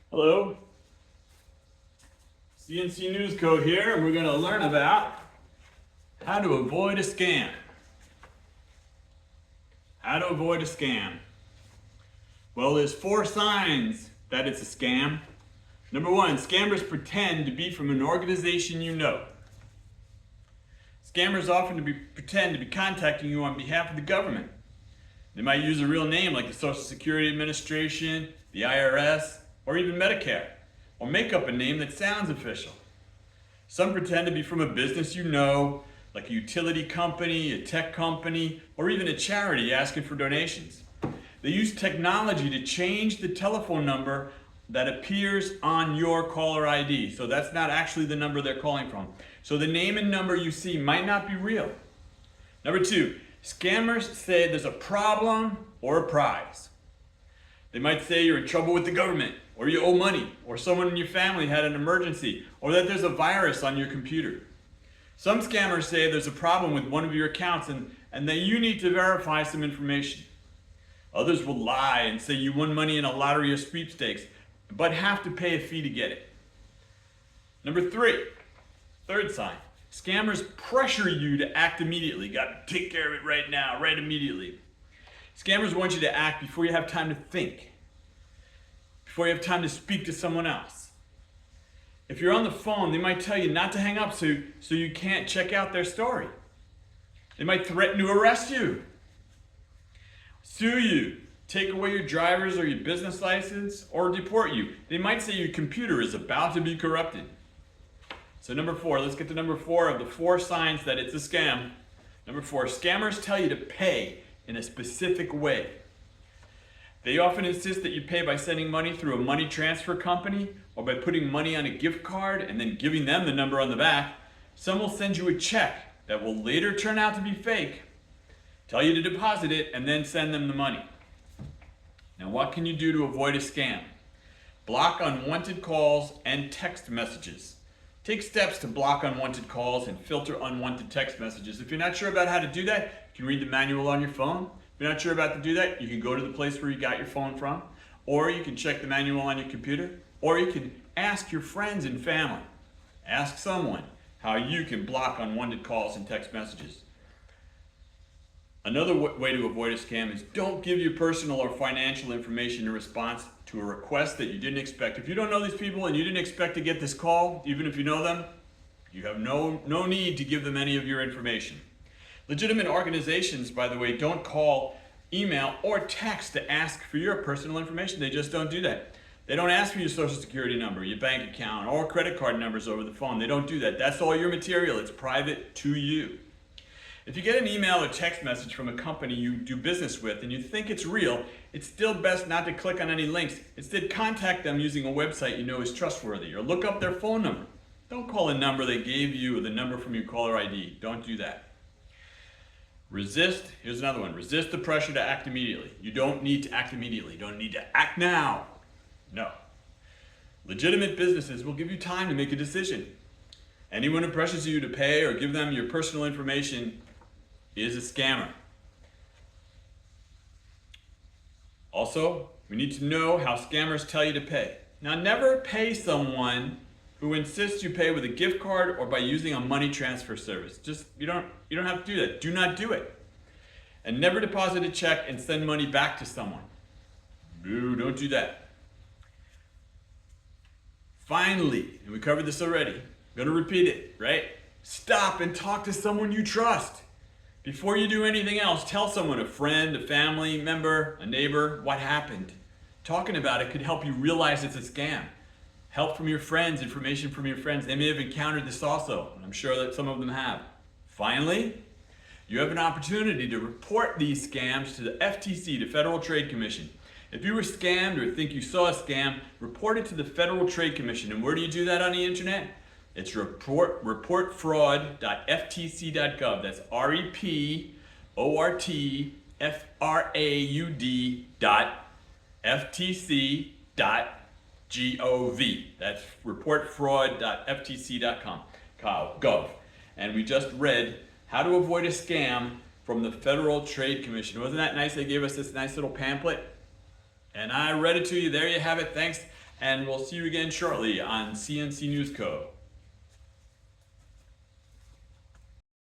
Hello, CNC News Co here, and we're going to learn about how to avoid a scam. How to avoid a scam. Well, there's 4 signs that it's a scam. Number 1, scammers pretend to be from an organization you know. Scammers often pretend to be contacting you on behalf of the government. They might use a real name like the Social Security Administration, the IRS, or even Medicare, or make up a name that sounds official. Some pretend to be from a business you know, like a utility company, a tech company, or even a charity asking for donations. They use technology to change the telephone number that appears on your caller ID. So that's not actually the number they're calling from. So the name and number you see might not be real. Number 2, scammers say there's a problem or a prize. They might say you're in trouble with the government, or you owe money, or someone in your family had an emergency, or that there's a virus on your computer. Some scammers say there's a problem with one of your accounts and that you need to verify some information. Others will lie and say you won money in a lottery or sweepstakes, but have to pay a fee to get it. Number 3, third sign, scammers pressure you to act immediately. Got to take care of it right now, right immediately. Scammers want you to act before you have time to think, before you have time to speak to someone else. If you're on the phone, they might tell you not to hang up so you can't check out their story. They might threaten to arrest you, sue you, take away your driver's or your business license, or deport you. They might say your computer is about to be corrupted. So number 4, let's get to number 4 of the 4 signs that it's a scam. Number 4, scammers tell you to pay in a specific way. They often insist that you pay by sending money through a money transfer company or by putting money on a gift card and then giving them the number on the back. Some will send you a check that will later turn out to be fake, tell you to deposit it, and then send them the money. Now, what can you do to avoid a scam? Block unwanted calls and text messages. Take steps to block unwanted calls and filter unwanted text messages. If you're not sure about how to do that, you can read the manual on your phone. If you're not sure about how to do that, you can go to the place where you got your phone from, or you can check the manual on your computer, or you can ask your friends and family. Ask someone how you can block unwanted calls and text messages. Another way to avoid a scam is don't give your personal or financial information in response to a request that you didn't expect. If you don't know these people and you didn't expect to get this call, even if you know them, you have no need to give them any of your information. Legitimate organizations, by the way, don't call, email, or text to ask for your personal information. They just don't do that. They don't ask for your social security number, your bank account, or credit card numbers over the phone. They don't do that. That's all your material. It's private to you. If you get an email or text message from a company you do business with and you think it's real, it's still best not to click on any links. Instead, contact them using a website you know is trustworthy, or look up their phone number. Don't call a number they gave you or the number from your caller ID. Don't do that. Here's another one. Resist the pressure to act immediately. You don't need to act immediately. You don't need to act now. No. Legitimate businesses will give you time to make a decision. Anyone who pressures you to pay or give them your personal information is a scammer. Also, we need to know how scammers tell you to pay. Now, never pay someone who insists you pay with a gift card or by using a money transfer service. You don't have to do that. Do not do it. And never deposit a check and send money back to someone. Boo, don't do that. Finally, and we covered this already, I'm going to repeat it, right? Stop and talk to someone you trust. Before you do anything else, tell someone, a friend, a family member, a neighbor, what happened. Talking about it could help you realize it's a scam. Help from your friends, information from your friends. They may have encountered this also, and I'm sure that some of them have. Finally, you have an opportunity to report these scams to the FTC, the Federal Trade Commission. If you were scammed or think you saw a scam, report it to the Federal Trade Commission. And where do you do that on the internet? It's reportfraud.ftc.gov. That's reportfraud.ftc.gov. That's reportfraud.ftc.com. Gov. And we just read how to avoid a scam from the Federal Trade Commission. Wasn't that nice? They gave us this nice little pamphlet. And I read it to you. There you have it. Thanks and we'll see you again shortly on CNC News Co.